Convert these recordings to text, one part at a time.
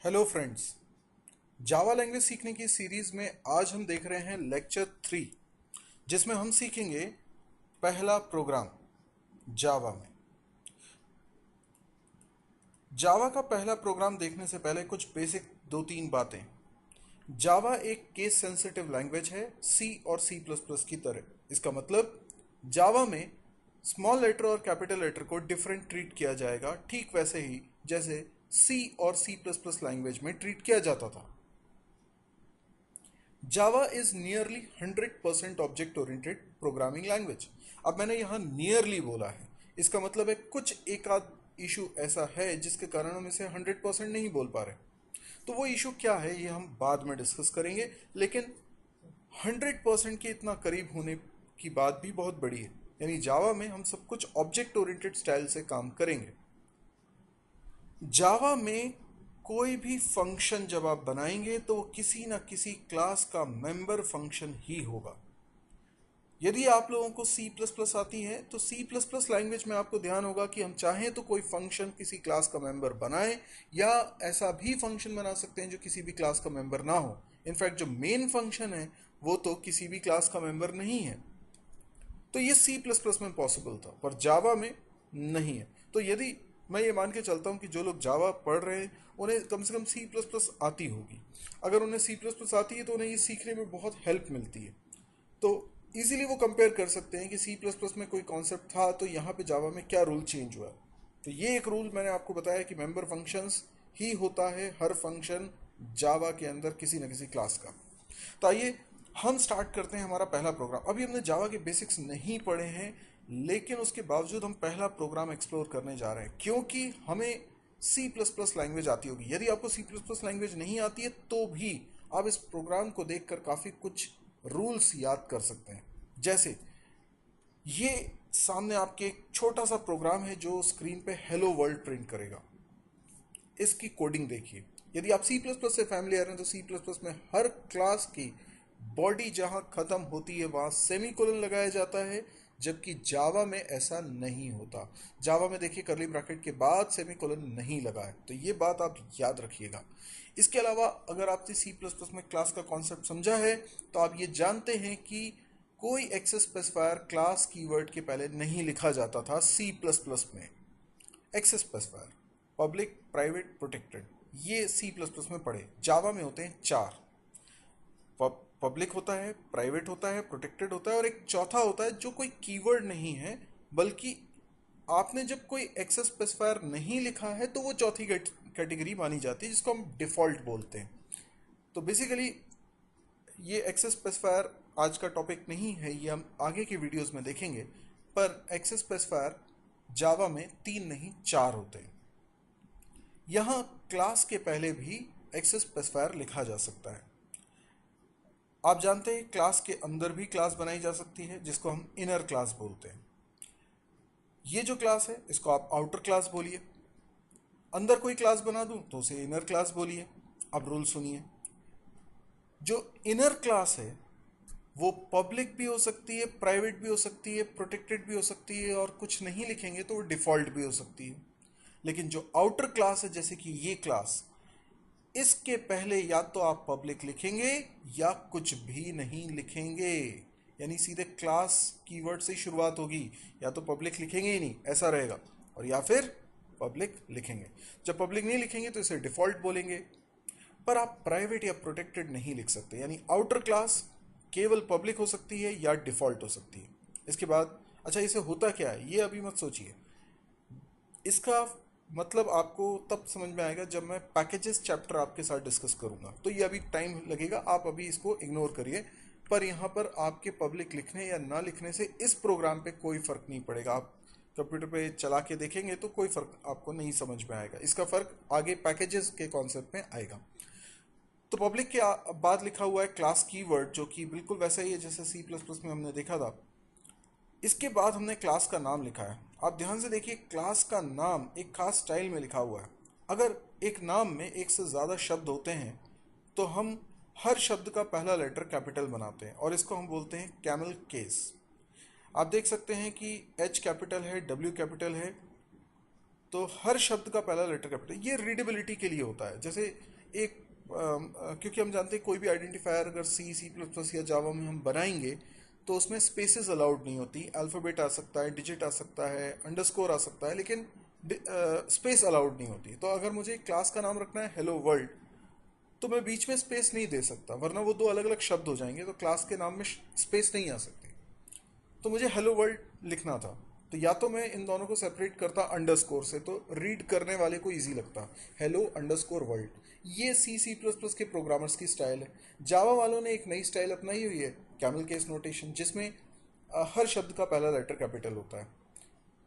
Hello friends. Java language सीखने की series में आज हम देख रहे हैं लेक्चर 3, जिसमें हम सीखेंगे पहला प्रोग्राम जावा में। जावा का पहला प्रोग्राम देखने से पहले कुछ बेसिक दो तीन बातें। जावा एक केस सेंसिटिव लैंग्वेज है, सी और सी प्लस प्लस की तरह। इसका मतलब जावा में स्मॉल लेटर और कैपिटल लेटर को डिफरेंट ट्रीट किया जाएगा, ठीक वैसे ही जैसे सी और सी प्लस प्लस लैंग्वेज में ट्रीट किया जाता था। Java is nearly 100% object oriented programming language. अब मैंने यहाँ नियरली बोला है, इसका मतलब है कुछ एक आध इशू ऐसा है जिसके कारण हम इसे 100% नहीं बोल पा रहे। तो वो इशू क्या है ये हम बाद में डिस्कस करेंगे, लेकिन 100% के इतना करीब होने की बात भी बहुत बड़ी है। यानी जावा में हम सब कुछ ऑब्जेक्ट ओरिएंटेड स्टाइल से काम करेंगे। जावा में कोई भी फंक्शन जब आप बनाएंगे तो वो किसी ना किसी क्लास का मेंबर फंक्शन ही होगा। यदि आप लोगों को सी प्लस प्लस आती है तो सी प्लस प्लस लैंग्वेज में आपको ध्यान होगा कि हम चाहें तो कोई फंक्शन किसी क्लास का मेंबर बनाएं, या ऐसा भी फंक्शन बना सकते हैं जो किसी भी क्लास का मेंबर ना हो। इनफैक्ट जो मेन फंक्शन है वो तो किसी भी क्लास का मेंबर नहीं है। तो ये सी प्लस प्लस में पॉसिबल था, पर जावा में नहीं है। तो यदि मैं ये मान के चलता हूँ कि जो लोग जावा पढ़ रहे हैं उन्हें कम से कम सी प्लस प्लस आती होगी। अगर उन्हें सी प्लस प्लस आती है तो उन्हें ये सीखने में बहुत हेल्प मिलती है। तो इजीली वो कंपेयर कर सकते हैं कि सी प्लस प्लस में कोई कॉन्सेप्ट था तो यहाँ पे जावा में क्या रूल चेंज हुआ। तो ये एक रूल मैंने आपको बताया कि मेंबर फंक्शंस ही होता है हर फंक्शन जावा के अंदर किसी न किसी क्लास का। तो आइए हम स्टार्ट करते हैं हमारा पहला प्रोग्राम। अभी हमने जावा के बेसिक्स नहीं पढ़े हैं, लेकिन उसके बावजूद हम पहला प्रोग्राम एक्सप्लोर करने जा रहे हैं क्योंकि हमें सी प्लस प्लस लैंग्वेज आती होगी। यदि आपको सी प्लस प्लस लैंग्वेज नहीं आती है तो भी आप इस प्रोग्राम को देखकर काफ़ी कुछ रूल्स याद कर सकते हैं। जैसे ये सामने आपके एक छोटा सा प्रोग्राम है जो स्क्रीन पे हेलो वर्ल्ड प्रिंट करेगा। इसकी कोडिंग देखिए। यदि आप सी प्लस प्लस से फैमिलियर हैं तो सी प्लस प्लस में हर क्लास की बॉडी जहां खत्म होती है वहां सेमीकोलन लगाया जाता है, जबकि जावा में ऐसा नहीं होता। जावा में देखिए करली ब्रैकेट के बाद सेमीकोलन नहीं लगा है, तो ये बात आप याद रखिएगा। इसके अलावा अगर आपने सी प्लस प्लस में क्लास का कॉन्सेप्ट समझा है तो आप ये जानते हैं कि कोई एक्सेस स्पेसिफायर क्लास कीवर्ड के पहले नहीं लिखा जाता था सी प्लस प्लस में। Access specifier public private protected ये सी प्लस प्लस में पढ़े। जावा में होते हैं चार। पब्लिक होता है, प्राइवेट होता है, प्रोटेक्टेड होता है, और एक चौथा होता है जो कोई कीवर्ड नहीं है, बल्कि आपने जब कोई एक्सेस स्पेसिफायर नहीं लिखा है तो वो चौथी कैटेगरी मानी जाती है जिसको हम डिफॉल्ट बोलते हैं। तो बेसिकली ये एक्सेस स्पेसिफायर आज का टॉपिक नहीं है, ये हम आगे की वीडियोस में देखेंगे। पर एक्सेस स्पेसिफायर जावा में तीन नहीं चार होते हैं। यहाँ क्लास के पहले भी एक्सेस स्पेसिफायर लिखा जा सकता है। आप जानते हैं क्लास के अंदर भी क्लास बनाई जा सकती है जिसको हम इनर क्लास बोलते हैं। ये जो क्लास है इसको आप आउटर क्लास बोलिए। अंदर कोई क्लास बना दूं तो उसे इनर क्लास बोलिए। अब रूल सुनिए। जो इनर क्लास है वो पब्लिक भी हो सकती है, प्राइवेट भी हो सकती है, प्रोटेक्टेड भी हो सकती है, और कुछ नहीं लिखेंगे तो वो डिफॉल्ट भी हो सकती है। लेकिन जो आउटर क्लास है जैसे कि ये क्लास, इसके पहले या तो आप पब्लिक लिखेंगे या कुछ भी नहीं लिखेंगे। यानी सीधे क्लास कीवर्ड से ही शुरुआत होगी। या तो पब्लिक लिखेंगे ही नहीं, ऐसा रहेगा, और या फिर पब्लिक लिखेंगे। जब पब्लिक नहीं लिखेंगे तो इसे डिफॉल्ट बोलेंगे। पर आप प्राइवेट या प्रोटेक्टेड नहीं लिख सकते। यानी आउटर क्लास केवल पब्लिक हो सकती है या डिफॉल्ट हो सकती है। इसके बाद अच्छा इसे होता क्या है ये अभी मत सोचिए। इसका मतलब आपको तब समझ में आएगा जब मैं पैकेजेस चैप्टर आपके साथ डिस्कस करूंगा, तो ये अभी टाइम लगेगा, आप अभी इसको इग्नोर करिए। पर यहाँ पर आपके पब्लिक लिखने या ना लिखने से इस प्रोग्राम पे कोई फ़र्क नहीं पड़ेगा। आप कंप्यूटर पे चला के देखेंगे तो कोई फ़र्क आपको नहीं समझ में आएगा। इसका फ़र्क आगे पैकेजेस के कॉन्सेप्ट में आएगा। तो पब्लिक के बाद लिखा हुआ है क्लास कीवर्ड, जो कि बिल्कुल वैसा ही है जैसे सी प्लस प्लस में हमने देखा था। इसके बाद हमने क्लास का नाम लिखा है। आप ध्यान से देखिए, क्लास का नाम एक खास स्टाइल में लिखा हुआ है। अगर एक नाम में एक से ज़्यादा शब्द होते हैं तो हम हर शब्द का पहला लेटर कैपिटल बनाते हैं, और इसको हम बोलते हैं कैमल केस। आप देख सकते हैं कि एच कैपिटल है, डब्ल्यू कैपिटल है, तो हर शब्द का पहला लेटर कैपिटल। ये रीडेबिलिटी के लिए होता है। जैसे एक क्योंकि हम जानते हैं कोई भी आइडेंटिफायर अगर सी सी प्लस प्लस या जावा में हम बनाएंगे तो उसमें स्पेसेस अलाउड नहीं होती। अल्फ़ाबेट आ सकता है, डिजिट आ सकता है, अंडरस्कोर आ सकता है, लेकिन स्पेस अलाउड नहीं होती। तो अगर मुझे क्लास का नाम रखना है हेलो वर्ल्ड तो मैं बीच में स्पेस नहीं दे सकता, वरना वो दो अलग अलग शब्द हो जाएंगे, तो क्लास के नाम में स्पेस नहीं आ सकती। तो मुझे हेलो वर्ल्ड लिखना था, तो या तो मैं इन दोनों को सेपरेट करता अंडरस्कोर से, तो रीड करने वाले को इजी लगता, हेलो अंडरस्कोर वर्ल्ड। ये सी सी प्लस प्लस के प्रोग्रामर्स की स्टाइल है। जावा वालों ने एक नई स्टाइल अपनाई हुई है, कैमल केस नोटेशन, जिसमें हर शब्द का पहला लेटर कैपिटल होता है।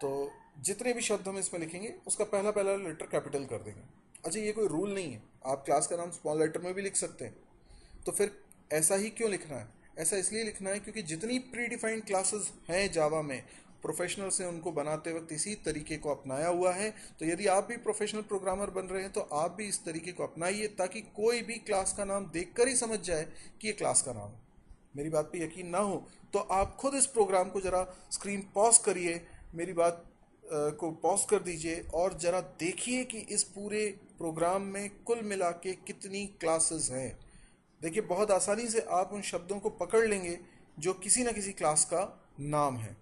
तो जितने भी शब्द हम इसमें लिखेंगे उसका पहला पहला लेटर कैपिटल कर देंगे। अच्छा, ये कोई रूल नहीं है, आप क्लास का नाम स्मॉल लेटर में भी लिख सकते हैं। तो फिर ऐसा ही क्यों लिखना है? ऐसा इसलिए लिखना है क्योंकि जितनी प्री डिफाइंड क्लासेस हैं जावा में, प्रोफेशनल से उनको बनाते वक्त इसी तरीके को अपनाया हुआ है। तो यदि आप भी प्रोफेशनल प्रोग्रामर बन रहे हैं तो आप भी इस तरीके को अपनाइए, ताकि कोई भी क्लास का नाम देखकर ही समझ जाए कि ये क्लास का नाम है। मेरी बात पे यकीन ना हो तो आप खुद इस प्रोग्राम को ज़रा स्क्रीन पॉज करिए, मेरी बात को पॉज कर दीजिए और ज़रा देखिए कि इस पूरे प्रोग्राम में कुल मिला के कितनी क्लासेस हैं। देखिए, बहुत आसानी से आप उन शब्दों को पकड़ लेंगे जो किसी न किसी क्लास का नाम है।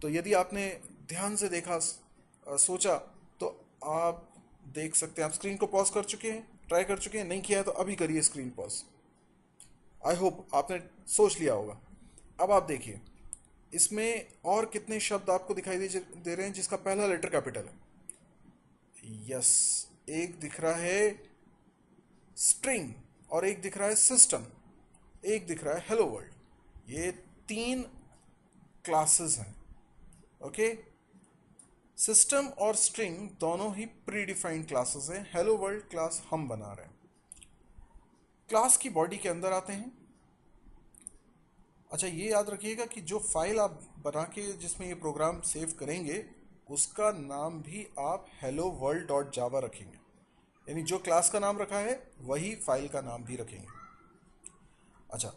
तो यदि आपने ध्यान से देखा, सोचा, तो आप देख सकते हैं। आप स्क्रीन को पॉज कर चुके हैं, ट्राई कर चुके हैं? नहीं किया है तो अभी करिए स्क्रीन पॉज। आई होप आपने सोच लिया होगा। अब आप देखिए इसमें और कितने शब्द आपको दिखाई दे रहे हैं जिसका पहला लेटर कैपिटल है। यस, एक दिख रहा है स्ट्रिंग, और एक दिख रहा है सिस्टम, एक दिख रहा है हेलो वर्ल्ड। ये 3 क्लासेस हैं। ओके, सिस्टम और स्ट्रिंग दोनों ही प्री डिफाइंड क्लासेस हैं। हेलो वर्ल्ड क्लास हम बना रहे हैं। क्लास की बॉडी के अंदर आते हैं। अच्छा, ये याद रखिएगा कि जो फाइल आप बना के जिसमें ये प्रोग्राम सेव करेंगे उसका नाम भी आप hello world डॉट जावा रखेंगे, यानी जो क्लास का नाम रखा है वही फाइल का नाम भी रखेंगे। अच्छा,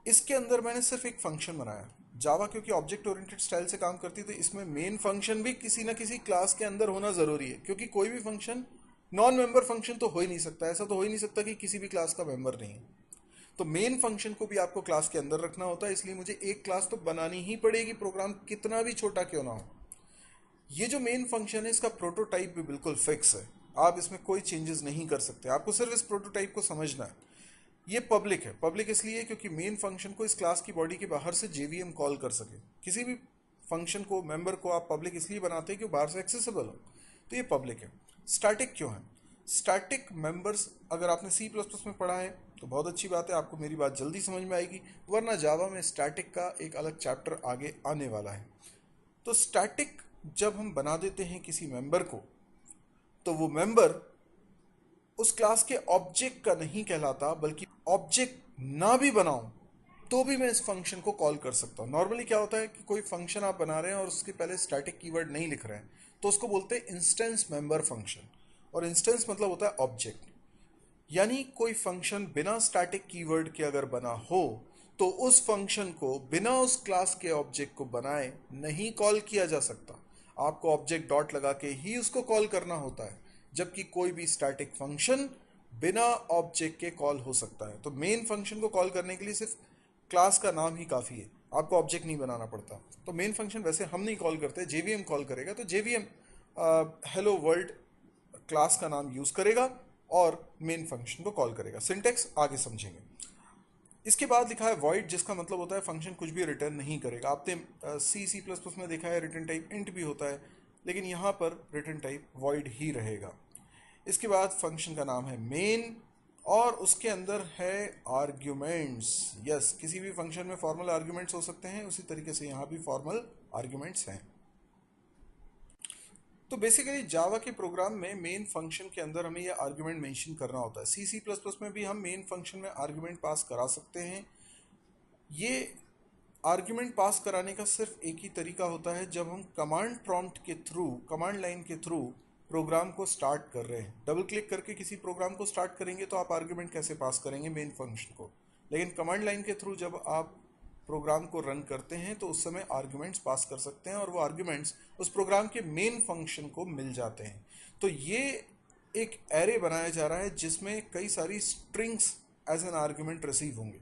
इसके अंदर मैंने सिर्फ एक फंक्शन बनाया। जावा क्योंकि ऑब्जेक्ट ओरिएंटेड स्टाइल से काम करती है तो इसमें मेन फंक्शन भी किसी ना किसी क्लास के अंदर होना ज़रूरी है, क्योंकि कोई भी फंक्शन नॉन मेंबर फंक्शन तो हो ही नहीं सकता। ऐसा तो हो ही नहीं सकता कि किसी भी क्लास का मेंबर नहीं है। तो मेन फंक्शन को भी आपको क्लास के अंदर रखना होता है, इसलिए मुझे एक क्लास तो बनानी ही पड़ेगी, प्रोग्राम कितना भी छोटा क्यों ना हो। ये जो मेन फंक्शन है इसका प्रोटोटाइप भी बिल्कुल फिक्स है, आप इसमें कोई चेंजेस नहीं कर सकते। आपको सिर्फ इस प्रोटोटाइप को समझना है। ये पब्लिक है। पब्लिक इसलिए क्योंकि मेन फंक्शन को इस क्लास की बॉडी के बाहर से जेवीएम कॉल कर सके। किसी भी फंक्शन को, मेंबर को आप पब्लिक इसलिए बनाते हैं कि वो बाहर से एक्सेसिबल हो, तो ये पब्लिक है। स्टैटिक क्यों है? स्टैटिक मेंबर्स अगर आपने सी प्लस प्लस में पढ़ा है तो बहुत अच्छी बात है, आपको मेरी बात जल्दी समझ में आएगी, वरना जावा में स्टैटिक का एक अलग चैप्टर आगे आने वाला है। तो स्टैटिक जब हम बना देते हैं किसी मेंबर को, तो वो मेंबर उस क्लास के ऑब्जेक्ट का नहीं कहलाता, बल्कि ऑब्जेक्ट ना भी बनाऊं तो भी मैं इस फंक्शन को कॉल कर सकता हूं। नॉर्मली क्या होता है कि कोई फंक्शन आप बना रहे हैं और उसके पहले स्टैटिक कीवर्ड नहीं लिख रहे हैं, तो उसको बोलते हैं इंस्टेंस मेंबर फंक्शन, और इंस्टेंस मतलब होता है ऑब्जेक्ट। यानी कोई फंक्शन बिना स्टैटिक कीवर्ड के अगर बना हो तो उस फंक्शन को बिना उस क्लास के ऑब्जेक्ट को बनाए नहीं कॉल किया जा सकता। आपको ऑब्जेक्ट डॉट लगा के ही उसको कॉल करना होता है, जबकि कोई भी स्टैटिक फंक्शन बिना ऑब्जेक्ट के कॉल हो सकता है। तो मेन फंक्शन को कॉल करने के लिए सिर्फ क्लास का नाम ही काफ़ी है, आपको ऑब्जेक्ट नहीं बनाना पड़ता। तो मेन फंक्शन वैसे हम नहीं कॉल करते, जेवीएम कॉल करेगा। तो जेवीएम हेलो वर्ल्ड क्लास का नाम यूज़ करेगा और मेन फंक्शन को कॉल करेगा। सिंटेक्स आगे समझेंगे। इसके बाद लिखा है वॉइड, जिसका मतलब होता है फंक्शन कुछ भी रिटर्न नहीं करेगा। आपने सी सी प्लस प्लस में देखा है रिटर्न टाइप इंट भी होता है, लेकिन यहाँ पर रिटर्न टाइप वॉइड ही रहेगा। इसके बाद फंक्शन का नाम है मेन और उसके अंदर है आर्ग्यूमेंट्स। यस, किसी भी फंक्शन में फॉर्मल आर्ग्यूमेंट्स हो सकते हैं, उसी तरीके से यहाँ भी फॉर्मल आर्ग्यूमेंट्स हैं। तो बेसिकली जावा के प्रोग्राम में मेन फंक्शन के अंदर हमें ये आर्ग्यूमेंट मेंशन करना होता है। सी सी प्लस प्लस में भी हम मेन फंक्शन में आर्ग्यूमेंट पास करा सकते हैं। ये आर्ग्यूमेंट पास कराने का सिर्फ एक ही तरीका होता है, जब हम कमांड प्रॉम्प्ट के थ्रू, कमांड लाइन के थ्रू प्रोग्राम को स्टार्ट कर रहे हैं। डबल क्लिक करके किसी प्रोग्राम को स्टार्ट करेंगे तो आप आर्ग्यूमेंट कैसे पास करेंगे मेन फंक्शन को, लेकिन कमांड लाइन के थ्रू जब आप प्रोग्राम को रन करते हैं तो उस समय आर्ग्यूमेंट्स पास कर सकते हैं और वो आर्ग्यूमेंट्स उस प्रोग्राम के मेन फंक्शन को मिल जाते हैं। तो ये एक एरे बनाया जा रहा है जिसमें कई सारी strings as an argument receive होंगे,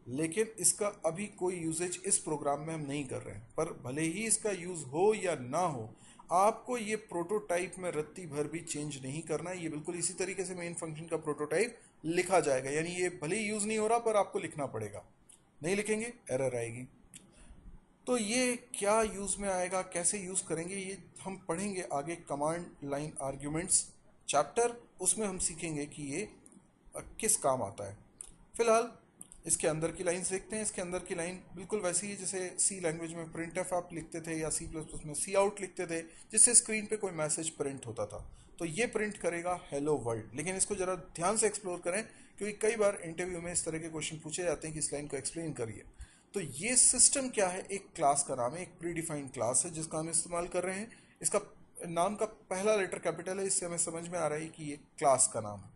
लेकिन इसका अभी कोई यूजेज इस प्रोग्राम में हम नहीं कर रहे हैं। पर भले ही इसका यूज़ हो या ना हो, आपको ये प्रोटोटाइप में रत्ती भर भी चेंज नहीं करना है। ये बिल्कुल इसी तरीके से मेन फंक्शन का प्रोटोटाइप लिखा जाएगा, यानी ये भले ही यूज़ नहीं हो रहा पर आपको लिखना पड़ेगा। नहीं लिखेंगे एरर आएगी। तो ये क्या यूज़ में आएगा, कैसे यूज़ करेंगे, ये हम पढ़ेंगे आगे कमांड लाइन आर्ग्यूमेंट्स चैप्टर, उसमें हम सीखेंगे कि ये किस काम आता है। फिलहाल इसके अंदर की लाइंस देखते हैं। इसके अंदर की लाइन बिल्कुल वैसी है जैसे सी लैंग्वेज में प्रिंट एफ आप लिखते थे या सी प्लस प्लस में सी आउट लिखते थे, जिससे स्क्रीन पे कोई मैसेज प्रिंट होता था। तो ये प्रिंट करेगा हेलो वर्ल्ड। लेकिन इसको ज़रा ध्यान से एक्सप्लोर करें, क्योंकि कई बार इंटरव्यू में इस तरह के क्वेश्चन पूछे जाते हैं कि इस लाइन को एक्सप्लेन करिए। तो ये सिस्टम क्या है, एक क्लास का नाम है, एक प्री डिफाइंड क्लास है जिसका हम इस्तेमाल कर रहे हैं। इसका नाम का पहला लेटर कैपिटल है, इससे हमें समझ में आ रहा है कि ये क्लास का नाम है।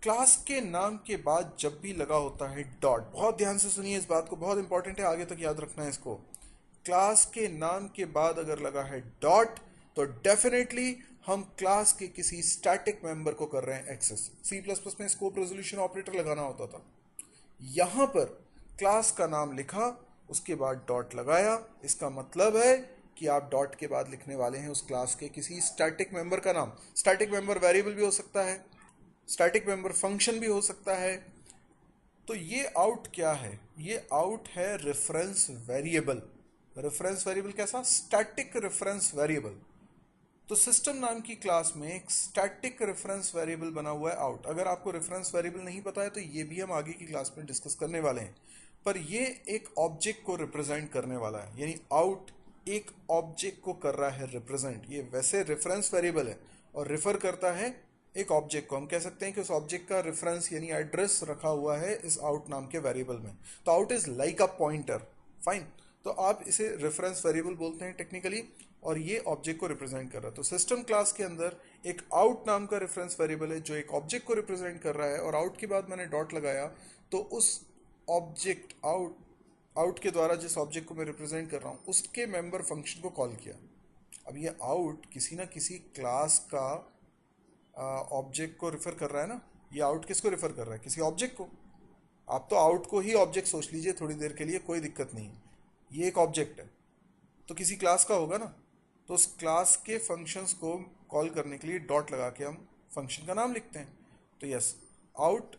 क्लास के नाम के बाद जब भी लगा होता है डॉट, बहुत ध्यान से सुनिए इस बात को, बहुत इंपॉर्टेंट है, आगे तक याद रखना है इसको। क्लास के नाम के बाद अगर लगा है डॉट, तो डेफिनेटली हम क्लास के किसी स्टैटिक मेंबर को कर रहे हैं एक्सेस। सी प्लस प्लस में स्कोप रेजोल्यूशन ऑपरेटर लगाना होता था। यहां पर क्लास का नाम लिखा, उसके बाद डॉट लगाया, इसका मतलब है कि आप डॉट के बाद लिखने वाले हैं उस क्लास के किसी स्टैटिक मेंबर का नाम। स्टैटिक मेंबर वेरिएबल भी हो सकता है, स्टैटिक मेंबर फंक्शन भी हो सकता है। तो ये आउट क्या है, ये आउट है रेफरेंस वेरिएबल। रेफरेंस वेरिएबल कैसा, स्टैटिक रेफरेंस वेरिएबल। तो सिस्टम नाम की क्लास में एक स्टैटिक रेफरेंस वेरिएबल बना हुआ है आउट। अगर आपको रेफरेंस वेरिएबल नहीं पता है तो ये भी हम आगे की क्लास में डिस्कस करने वाले हैं। पर ये एक ऑब्जेक्ट को रिप्रेजेंट करने वाला है, यानी आउट एक ऑब्जेक्ट को कर रहा है रिप्रेजेंट। ये वैसे रेफरेंस वेरिएबल है और रेफर करता है एक ऑब्जेक्ट को। हम कह सकते हैं कि उस ऑब्जेक्ट का रेफरेंस यानी एड्रेस रखा हुआ है इस आउट नाम के वेरिएबल में। तो out is like a pointer, fine. तो आप इसे रेफरेंस वेरिएबल बोलते हैं टेक्निकली, और ये ऑब्जेक्ट को रिप्रेजेंट कर रहा है। तो सिस्टम क्लास के अंदर एक आउट नाम का रेफरेंस वेरिएबल है जो एक ऑब्जेक्ट को रिप्रेजेंट कर रहा है, और आउट के बाद मैंने डॉट लगाया तो उस ऑब्जेक्ट आउट के द्वारा जिस ऑब्जेक्ट को मैं रिप्रेजेंट कर रहा हूँ उसके मेंबर फंक्शन को कॉल किया। अब ये आउट किसी ना किसी क्लास का ऑब्जेक्ट को रिफर कर रहा है ना। ये आउट किसको रिफर कर रहा है, किसी ऑब्जेक्ट को। आप तो आउट को ही ऑब्जेक्ट सोच लीजिए थोड़ी देर के लिए, कोई दिक्कत नहीं। ये एक ऑब्जेक्ट है तो किसी क्लास का होगा ना, तो उस क्लास के फंक्शंस को कॉल करने के लिए डॉट लगा के हम फंक्शन का नाम लिखते हैं। तो yes, out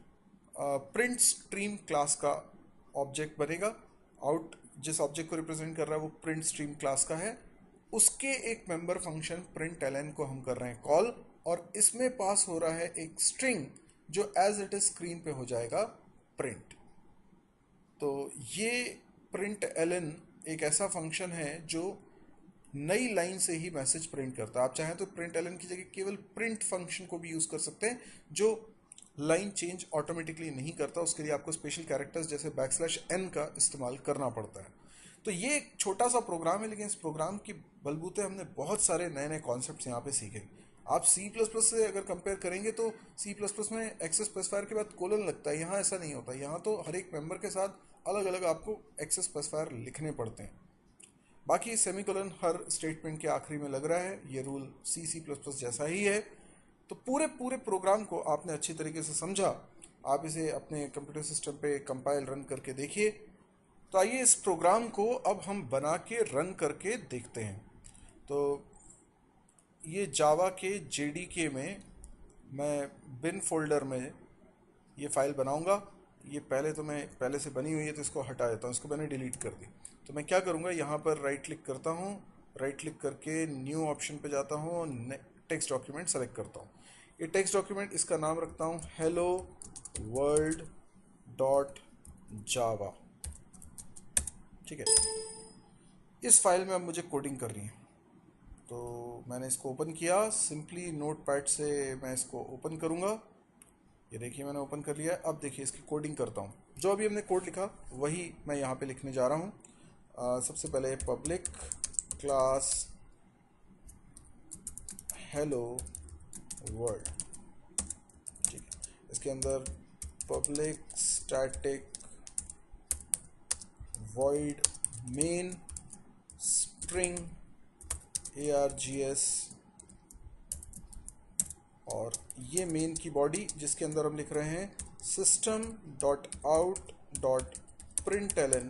print stream class का ऑब्जेक्ट बनेगा। आउट जिस ऑब्जेक्ट को रिप्रेजेंट कर रहा है वो प्रिंट स्ट्रीम क्लास का है, उसके एक मेंबर फंक्शन प्रिंट एलन को हम कर रहे हैं कॉल, और इसमें पास हो रहा है एक स्ट्रिंग जो एज इट इज स्क्रीन पे हो जाएगा प्रिंट। तो ये प्रिंट एलन एक ऐसा फंक्शन है जो नई लाइन से ही मैसेज प्रिंट करता है। आप चाहें तो प्रिंट एलन की जगह केवल प्रिंट फंक्शन को भी यूज़ कर सकते हैं जो लाइन चेंज ऑटोमेटिकली नहीं करता। उसके लिए आपको स्पेशल कैरेक्टर्स जैसे /n का इस्तेमाल करना पड़ता है। तो ये एक छोटा सा प्रोग्राम है, लेकिन इस प्रोग्राम की बलबूते हमने बहुत सारे नए नए कॉन्सेप्ट्स यहाँ पे सीखे। आप C++ से अगर कंपेयर करेंगे तो C++ में एक्सेस स्पेसिफायर के बाद कोलन लगता है, यहाँ ऐसा नहीं होता। यहाँ तो हर एक मेंबर के साथ अलग अलग आपको एक्सेस स्पेसिफायर लिखने पड़ते हैं। बाकी सेमीकोलन हर स्टेटमेंट के आखिरी में लग रहा है, ये रूल C++ जैसा ही है। तो पूरे पूरे प्रोग्राम को आपने अच्छी तरीके से समझा। आप इसे अपने कंप्यूटर सिस्टम पे कंपाइल रन करके देखिए। तो आइए इस प्रोग्राम को अब हम बना के रन करके देखते हैं। तो ये जावा के JDK में मैं बिन फोल्डर में ये फाइल बनाऊंगा। ये पहले से बनी हुई है तो इसको हटा देता हूँ, इसको मैंने डिलीट कर दी। तो मैं क्या करूँगा, यहाँ पर राइट क्लिक करता हूँ, राइट क्लिक करके न्यू ऑप्शन पे जाता हूँ, टेक्स्ट डॉक्यूमेंट सेलेक्ट करता हूँ। ये टेक्स्ट डॉक्यूमेंट, इसका नाम रखता हूँ hello world डॉट जावा। ठीक है, इस फाइल में अब मुझे कोडिंग करनी है। तो मैंने इसको ओपन किया, सिंपली नोटपैड से मैं इसको ओपन करूँगा। ये देखिए मैंने ओपन कर लिया। अब देखिए इसकी कोडिंग करता हूँ। जो अभी हमने कोड लिखा वही मैं यहाँ पे लिखने जा रहा हूँ। सबसे पहले पब्लिक क्लास हेलो वर्ल्ड, ठीक है। इसके अंदर public static void main string args और और ये मेन की बॉडी जिसके अंदर हम लिख रहे हैं system.out.println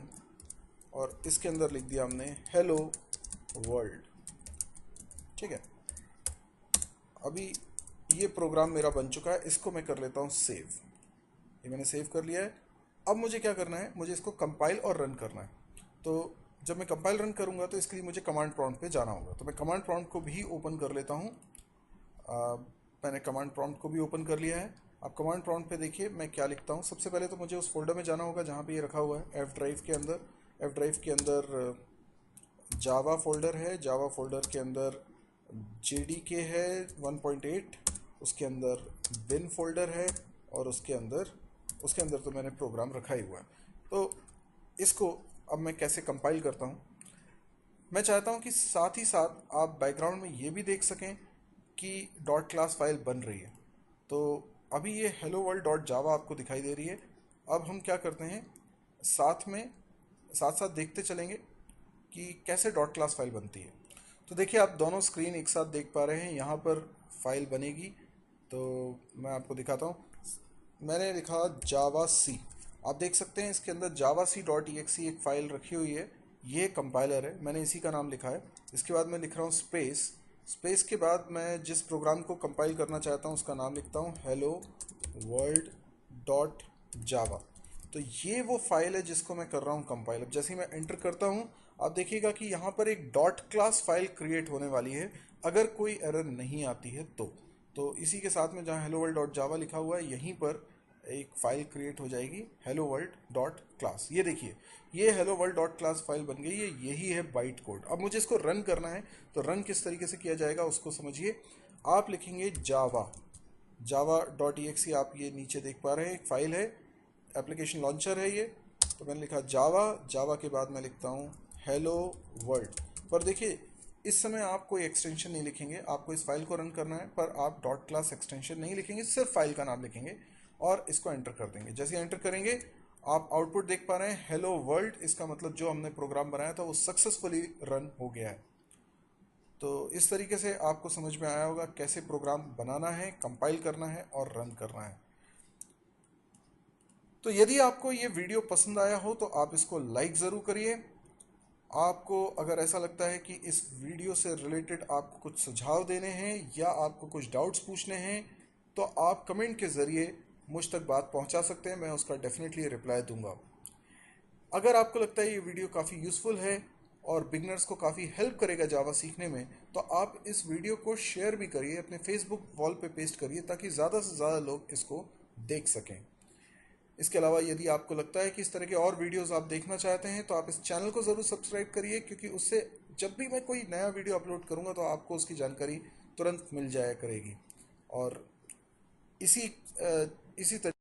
और इसके अंदर लिख दिया हमने हेलो वर्ल्ड। ठीक है, अभी ये प्रोग्राम मेरा बन चुका है, इसको मैं कर लेता हूँ सेव। ये मैंने सेव कर लिया है। अब मुझे क्या करना है, मुझे इसको कंपाइल और रन करना है। तो जब मैं कंपाइल रन करूँगा तो इसके लिए मुझे कमांड प्रॉम्प्ट पे जाना होगा। तो मैं कमांड प्रॉम्प्ट को भी ओपन कर लेता हूँ। मैंने कमांड प्रॉम्प्ट को भी ओपन कर लिया है। अब कमांड प्रॉम्प्ट पे देखिए मैं क्या लिखता हूँ। सबसे पहले तो मुझे उस फोल्डर में जाना होगा जहाँ पे ये रखा हुआ है, एफ ड्राइव के अंदर। एफ ड्राइव के अंदर जावा फोल्डर है, जावा फोल्डर के अंदर JDK है 1.8, उसके अंदर बिन फोल्डर है और उसके अंदर तो मैंने प्रोग्राम रखा ही हुआ है। तो इसको अब मैं कैसे कंपाइल करता हूँ, मैं चाहता हूँ कि साथ ही साथ आप बैकग्राउंड में ये भी देख सकें कि डॉट क्लास फाइल बन रही है। तो अभी ये hello world डॉट जावा आपको दिखाई दे रही है। अब हम क्या करते हैं, साथ साथ देखते चलेंगे कि कैसे डॉट क्लास फाइल बनती है। तो देखिए आप दोनों स्क्रीन एक साथ देख पा रहे हैं, यहाँ पर फाइल बनेगी। तो मैं आपको दिखाता हूँ, मैंने लिखा जावा सी, आप देख सकते हैं इसके अंदर javac.exe एक फ़ाइल रखी हुई है। ये कंपाइलर है, मैंने इसी का नाम लिखा है। इसके बाद मैं लिख रहा हूँ स्पेस के बाद मैं जिस प्रोग्राम को कंपाइल करना चाहता हूँ उसका नाम लिखता हूँ hello world डॉट जावा। तो ये वो फाइल है जिसको मैं कर रहा हूँ कंपाइल। अब जैसे ही मैं एंटर करता हूँ आप देखिएगा कि यहाँ पर एक डॉट क्लास फाइल क्रिएट होने वाली है अगर कोई एरर नहीं आती है तो इसी के साथ में जहाँ hello world डॉट जावा लिखा हुआ है यहीं पर एक फाइल क्रिएट हो जाएगी hello world डॉट क्लास। ये देखिए ये hello world dot class file बन गई है, यही है बाइट कोड। अब मुझे इसको रन करना है, तो रन किस तरीके से किया जाएगा उसको समझिए। आप लिखेंगे java.exe, आप ये नीचे देख पा रहे हैं एक फाइल है, एप्लीकेशन लॉन्चर है ये। तो मैंने लिखा जावा के बाद मैं लिखता हूँ हेलो वर्ल्ड। पर देखिए इस समय आप कोई एक्सटेंशन नहीं लिखेंगे, आपको इस फाइल को रन करना है, पर आप डॉट क्लास एक्सटेंशन नहीं लिखेंगे, सिर्फ फाइल का नाम लिखेंगे और इसको एंटर कर देंगे। जैसे एंटर करेंगे आप आउटपुट देख पा रहे हैं हेलो वर्ल्ड, इसका मतलब जो हमने प्रोग्राम बनाया था वो सक्सेसफुली रन हो गया है। तो इस तरीके से आपको समझ में आया होगा कैसे प्रोग्राम बनाना है, कंपाइल करना है और रन करना है। तो यदि आपको ये वीडियो पसंद आया हो तो आप इसको लाइक ज़रूर करिए। आपको अगर ऐसा लगता है कि इस वीडियो से रिलेटेड आपको कुछ सुझाव देने हैं या आपको कुछ डाउट्स पूछने हैं तो आप कमेंट के ज़रिए मुझ तक बात पहुंचा सकते हैं, मैं उसका डेफिनेटली रिप्लाई दूंगा। अगर आपको लगता है ये वीडियो काफ़ी यूज़फुल है और बिगनर्स को काफ़ी हेल्प करेगा जावा सीखने में, तो आप इस वीडियो को शेयर भी करिए, अपने फेसबुक वॉल पे पेस्ट करिए ताकि ज़्यादा से ज़्यादा लोग इसको देख सकें। इसके अलावा यदि आपको लगता है कि इस तरह के और वीडियोस आप देखना चाहते हैं तो आप इस चैनल को ज़रूर सब्सक्राइब करिए, क्योंकि उससे जब भी मैं कोई नया वीडियो अपलोड करूंगा तो आपको उसकी जानकारी तुरंत मिल जाया करेगी। और इसी इसी तरह